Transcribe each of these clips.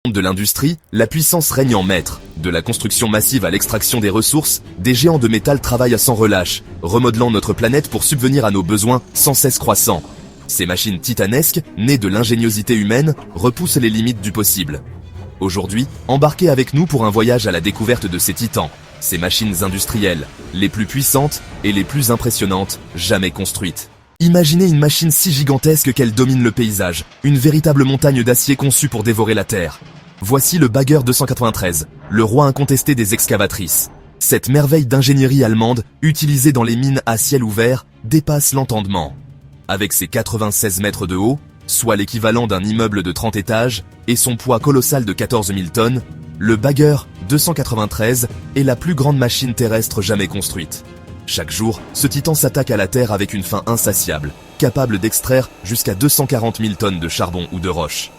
De l'industrie, la puissance règne en maître. De la construction massive à l'extraction des ressources, des géants de métal travaillent sans relâche, remodelant notre planète pour subvenir à nos besoins sans cesse croissants. Ces machines titanesques, nées de l'ingéniosité humaine, repoussent les limites du possible. Aujourd'hui, embarquez avec nous pour un voyage à la découverte de ces titans, ces machines industrielles, les plus puissantes et les plus impressionnantes jamais construites. Imaginez une machine si gigantesque qu'elle domine le paysage, une véritable montagne d'acier conçue pour dévorer la terre. Voici le Bagger 293, le roi incontesté des excavatrices. Cette merveille d'ingénierie allemande, utilisée dans les mines à ciel ouvert, dépasse l'entendement. Avec ses 96 mètres de haut, soit l'équivalent d'un immeuble de 30 étages, et son poids colossal de 14 000 tonnes, le Bagger 293 est la plus grande machine terrestre jamais construite. Chaque jour, ce titan s'attaque à la Terre avec une faim insatiable, capable d'extraire jusqu'à 240 000 tonnes de charbon ou de roche.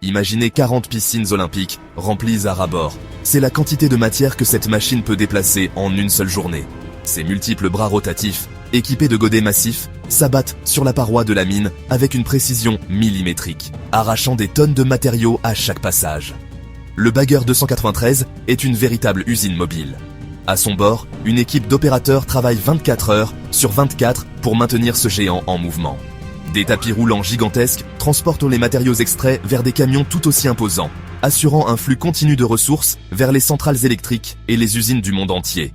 Imaginez 40 piscines olympiques remplies à ras-bord. C'est la quantité de matière que cette machine peut déplacer en une seule journée. Ses multiples bras rotatifs, équipés de godets massifs, s'abattent sur la paroi de la mine avec une précision millimétrique, arrachant des tonnes de matériaux à chaque passage. Le Bagger 293 est une véritable usine mobile. À son bord, une équipe d'opérateurs travaille 24 heures sur 24 pour maintenir ce géant en mouvement. Des tapis roulants gigantesques transportent les matériaux extraits vers des camions tout aussi imposants, assurant un flux continu de ressources vers les centrales électriques et les usines du monde entier.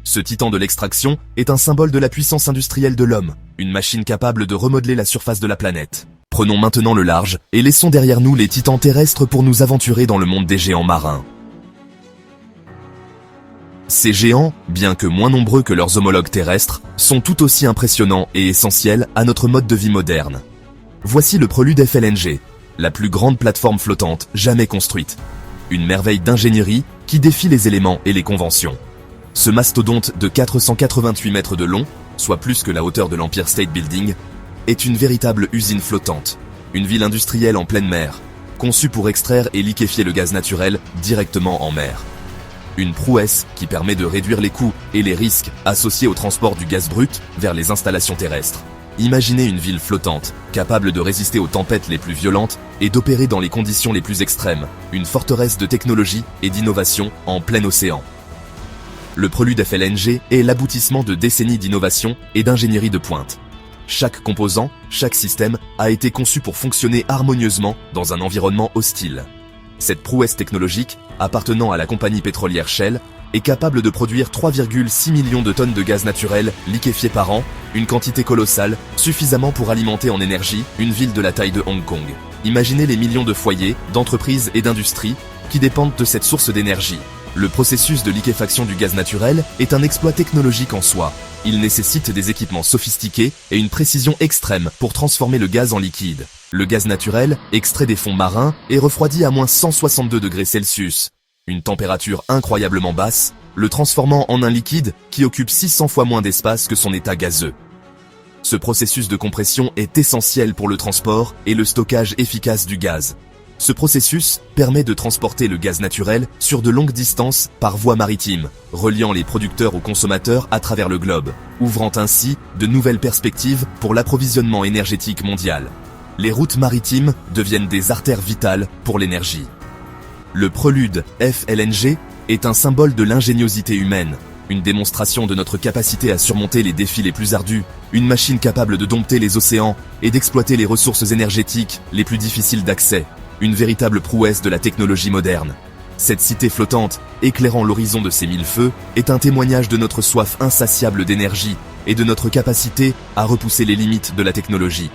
Ce titan de l'extraction est un symbole de la puissance industrielle de l'homme, une machine capable de remodeler la surface de la planète. Prenons maintenant le large et laissons derrière nous les titans terrestres pour nous aventurer dans le monde des géants marins. Ces géants, bien que moins nombreux que leurs homologues terrestres, sont tout aussi impressionnants et essentiels à notre mode de vie moderne. Voici le Prelude FLNG, la plus grande plateforme flottante jamais construite. Une merveille d'ingénierie qui défie les éléments et les conventions. Ce mastodonte de 488 mètres de long, soit plus que la hauteur de l'Empire State Building, est une véritable usine flottante, une ville industrielle en pleine mer, conçue pour extraire et liquéfier le gaz naturel directement en mer. Une prouesse qui permet de réduire les coûts et les risques associés au transport du gaz brut vers les installations terrestres. Imaginez une ville flottante, capable de résister aux tempêtes les plus violentes et d'opérer dans les conditions les plus extrêmes, une forteresse de technologie et d'innovation en plein océan. Le Prelude FLNG est l'aboutissement de décennies d'innovation et d'ingénierie de pointe. Chaque composant, chaque système a été conçu pour fonctionner harmonieusement dans un environnement hostile. Cette prouesse technologique, appartenant à la compagnie pétrolière Shell, est capable de produire 3,6 millions de tonnes de gaz naturel liquéfié par an, une quantité colossale, suffisamment pour alimenter en énergie une ville de la taille de Hong Kong. Imaginez les millions de foyers, d'entreprises et d'industries qui dépendent de cette source d'énergie. Le processus de liquéfaction du gaz naturel est un exploit technologique en soi. Il nécessite des équipements sophistiqués et une précision extrême pour transformer le gaz en liquide. Le gaz naturel, extrait des fonds marins, est refroidi à moins 162 degrés Celsius. Une température incroyablement basse, le transformant en un liquide qui occupe 600 fois moins d'espace que son état gazeux. Ce processus de compression est essentiel pour le transport et le stockage efficace du gaz. Ce processus permet de transporter le gaz naturel sur de longues distances par voie maritime, reliant les producteurs aux consommateurs à travers le globe, ouvrant ainsi de nouvelles perspectives pour l'approvisionnement énergétique mondial. Les routes maritimes deviennent des artères vitales pour l'énergie. Le Prelude FLNG est un symbole de l'ingéniosité humaine, une démonstration de notre capacité à surmonter les défis les plus ardus, une machine capable de dompter les océans et d'exploiter les ressources énergétiques les plus difficiles d'accès. Une véritable prouesse de la technologie moderne. Cette cité flottante, éclairant l'horizon de ses mille feux, est un témoignage de notre soif insatiable d'énergie et de notre capacité à repousser les limites de la technologie.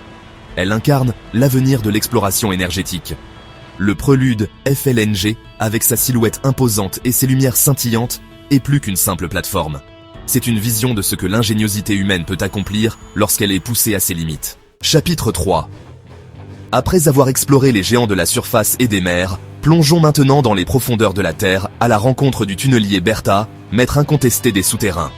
Elle incarne l'avenir de l'exploration énergétique. Le Prelude FLNG, avec sa silhouette imposante et ses lumières scintillantes, est plus qu'une simple plateforme. C'est une vision de ce que l'ingéniosité humaine peut accomplir lorsqu'elle est poussée à ses limites. Chapitre 3. Après avoir exploré les géants de la surface et des mers, plongeons maintenant dans les profondeurs de la Terre à la rencontre du tunnelier Bertha, maître incontesté des souterrains.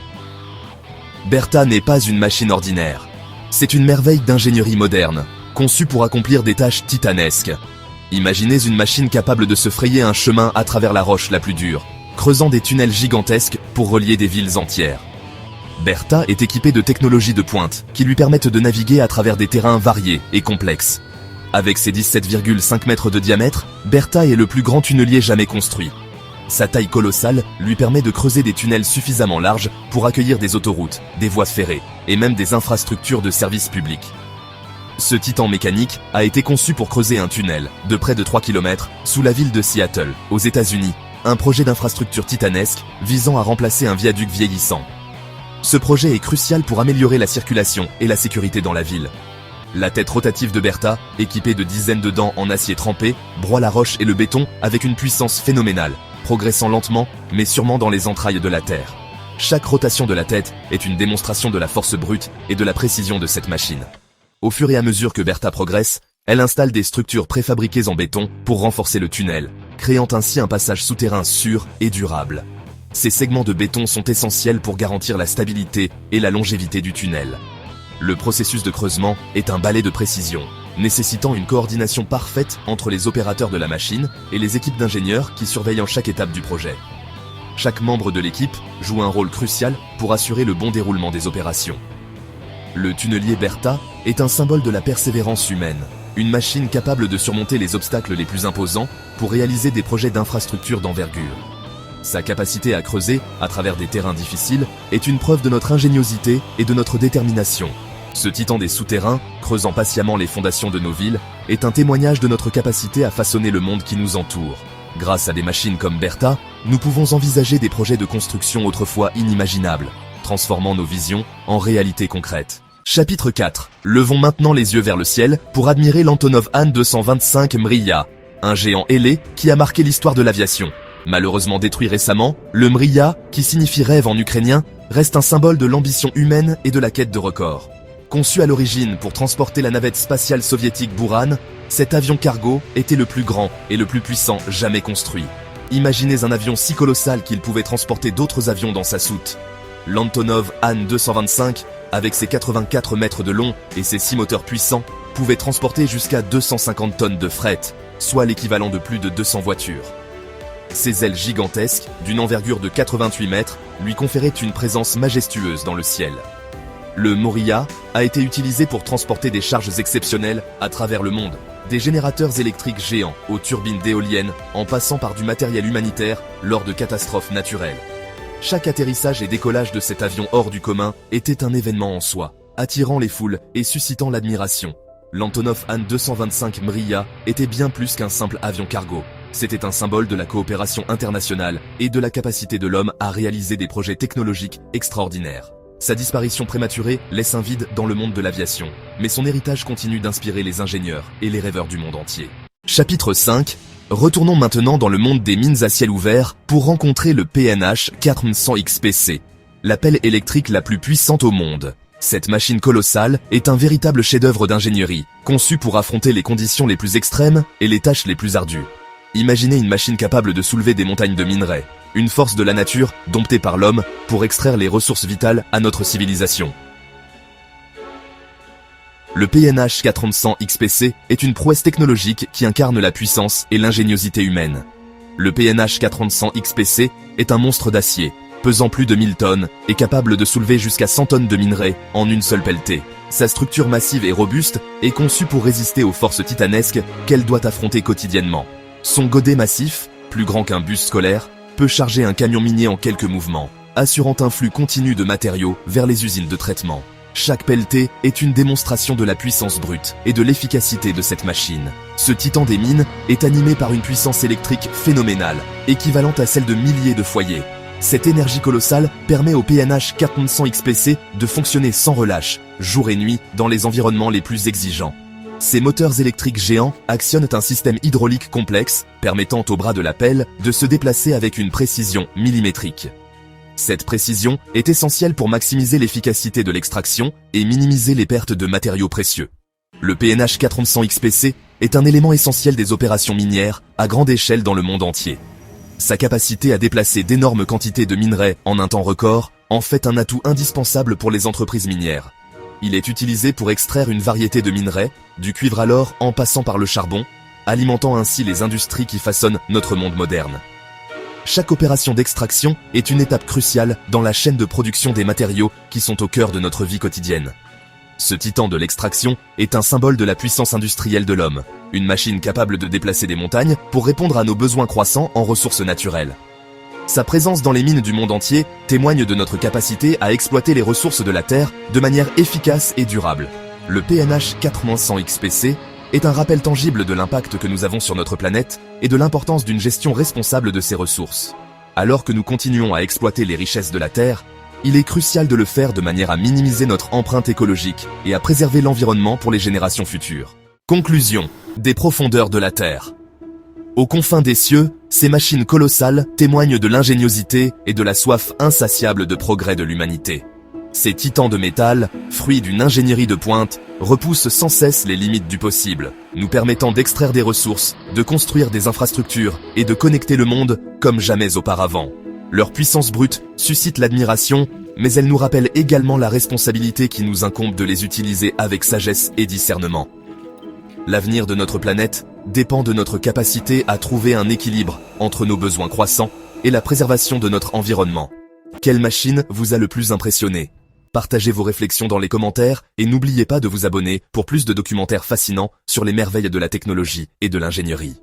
Bertha n'est pas une machine ordinaire. C'est une merveille d'ingénierie moderne, conçue pour accomplir des tâches titanesques. Imaginez une machine capable de se frayer un chemin à travers la roche la plus dure, creusant des tunnels gigantesques pour relier des villes entières. Bertha est équipée de technologies de pointe qui lui permettent de naviguer à travers des terrains variés et complexes. Avec ses 17,5 mètres de diamètre, Bertha est le plus grand tunnelier jamais construit. Sa taille colossale lui permet de creuser des tunnels suffisamment larges pour accueillir des autoroutes, des voies ferrées et même des infrastructures de services publics. Ce titan mécanique a été conçu pour creuser un tunnel de près de 3 km sous la ville de Seattle, aux États-Unis, un projet d'infrastructure titanesque visant à remplacer un viaduc vieillissant. Ce projet est crucial pour améliorer la circulation et la sécurité dans la ville. La tête rotative de Bertha, équipée de dizaines de dents en acier trempé, broie la roche et le béton avec une puissance phénoménale, progressant lentement, mais sûrement dans les entrailles de la Terre. Chaque rotation de la tête est une démonstration de la force brute et de la précision de cette machine. Au fur et à mesure que Bertha progresse, elle installe des structures préfabriquées en béton pour renforcer le tunnel, créant ainsi un passage souterrain sûr et durable. Ces segments de béton sont essentiels pour garantir la stabilité et la longévité du tunnel. Le processus de creusement est un balai de précision, nécessitant une coordination parfaite entre les opérateurs de la machine et les équipes d'ingénieurs qui surveillent en chaque étape du projet. Chaque membre de l'équipe joue un rôle crucial pour assurer le bon déroulement des opérations. Le tunnelier Bertha est un symbole de la persévérance humaine, une machine capable de surmonter les obstacles les plus imposants pour réaliser des projets d'infrastructure d'envergure. Sa capacité à creuser, à travers des terrains difficiles, est une preuve de notre ingéniosité et de notre détermination. Ce titan des souterrains, creusant patiemment les fondations de nos villes, est un témoignage de notre capacité à façonner le monde qui nous entoure. Grâce à des machines comme Bertha, nous pouvons envisager des projets de construction autrefois inimaginables, transformant nos visions en réalité concrète. Chapitre 4. Levons maintenant les yeux vers le ciel pour admirer l'Antonov An-225 Mriya, un géant ailé qui a marqué l'histoire de l'aviation. Malheureusement détruit récemment, le Mriya, qui signifie rêve en ukrainien, reste un symbole de l'ambition humaine et de la quête de records. Conçu à l'origine pour transporter la navette spatiale soviétique Buran, cet avion cargo était le plus grand et le plus puissant jamais construit. Imaginez un avion si colossal qu'il pouvait transporter d'autres avions dans sa soute. L'Antonov An-225, avec ses 84 mètres de long et ses 6 moteurs puissants, pouvait transporter jusqu'à 250 tonnes de fret, soit l'équivalent de plus de 200 voitures. Ses ailes gigantesques, d'une envergure de 88 mètres, lui conféraient une présence majestueuse dans le ciel. Le Mriya a été utilisé pour transporter des charges exceptionnelles à travers le monde, des générateurs électriques géants aux turbines d'éoliennes, en passant par du matériel humanitaire lors de catastrophes naturelles. Chaque atterrissage et décollage de cet avion hors du commun était un événement en soi, attirant les foules et suscitant l'admiration. L'Antonov An-225 Mriya était bien plus qu'un simple avion cargo. C'était un symbole de la coopération internationale et de la capacité de l'homme à réaliser des projets technologiques extraordinaires. Sa disparition prématurée laisse un vide dans le monde de l'aviation, mais son héritage continue d'inspirer les ingénieurs et les rêveurs du monde entier. Chapitre 5. Retournons maintenant dans le monde des mines à ciel ouvert pour rencontrer le PNH 400 XPC, la pelle électrique la plus puissante au monde. Cette machine colossale est un véritable chef-d'œuvre d'ingénierie, conçu pour affronter les conditions les plus extrêmes et les tâches les plus ardues. Imaginez une machine capable de soulever des montagnes de minerais, une force de la nature domptée par l'homme pour extraire les ressources vitales à notre civilisation. Le PNH 400 XPC est une prouesse technologique qui incarne la puissance et l'ingéniosité humaine. Le PNH 400 XPC est un monstre d'acier, pesant plus de 1000 tonnes et capable de soulever jusqu'à 100 tonnes de minerais en une seule pelletée. Sa structure massive et robuste est conçue pour résister aux forces titanesques qu'elle doit affronter quotidiennement. Son godet massif, plus grand qu'un bus scolaire, peut charger un camion minier en quelques mouvements, assurant un flux continu de matériaux vers les usines de traitement. Chaque pelletée est une démonstration de la puissance brute et de l'efficacité de cette machine. Ce titan des mines est animé par une puissance électrique phénoménale, équivalente à celle de milliers de foyers. Cette énergie colossale permet au PNH 400 XPC de fonctionner sans relâche, jour et nuit, dans les environnements les plus exigeants. Ces moteurs électriques géants actionnent un système hydraulique complexe, permettant au bras de la pelle de se déplacer avec une précision millimétrique. Cette précision est essentielle pour maximiser l'efficacité de l'extraction et minimiser les pertes de matériaux précieux. Le PNH 400 XPC est un élément essentiel des opérations minières à grande échelle dans le monde entier. Sa capacité à déplacer d'énormes quantités de minerais en un temps record en fait un atout indispensable pour les entreprises minières. Il est utilisé pour extraire une variété de minerais, du cuivre à l'or en passant par le charbon, alimentant ainsi les industries qui façonnent notre monde moderne. Chaque opération d'extraction est une étape cruciale dans la chaîne de production des matériaux qui sont au cœur de notre vie quotidienne. Ce titan de l'extraction est un symbole de la puissance industrielle de l'homme, une machine capable de déplacer des montagnes pour répondre à nos besoins croissants en ressources naturelles. Sa présence dans les mines du monde entier témoigne de notre capacité à exploiter les ressources de la Terre de manière efficace et durable. Le PNH 4-100XPC est un rappel tangible de l'impact que nous avons sur notre planète et de l'importance d'une gestion responsable de ses ressources. Alors que nous continuons à exploiter les richesses de la Terre, il est crucial de le faire de manière à minimiser notre empreinte écologique et à préserver l'environnement pour les générations futures. Conclusion. Des profondeurs de la Terre. Aux confins des cieux, ces machines colossales témoignent de l'ingéniosité et de la soif insatiable de progrès de l'humanité. Ces titans de métal, fruits d'une ingénierie de pointe, repoussent sans cesse les limites du possible, nous permettant d'extraire des ressources, de construire des infrastructures et de connecter le monde comme jamais auparavant. Leur puissance brute suscite l'admiration, mais elle nous rappelle également la responsabilité qui nous incombe de les utiliser avec sagesse et discernement. L'avenir de notre planète dépend de notre capacité à trouver un équilibre entre nos besoins croissants et la préservation de notre environnement. Quelle machine vous a le plus impressionné ? Partagez vos réflexions dans les commentaires et n'oubliez pas de vous abonner pour plus de documentaires fascinants sur les merveilles de la technologie et de l'ingénierie.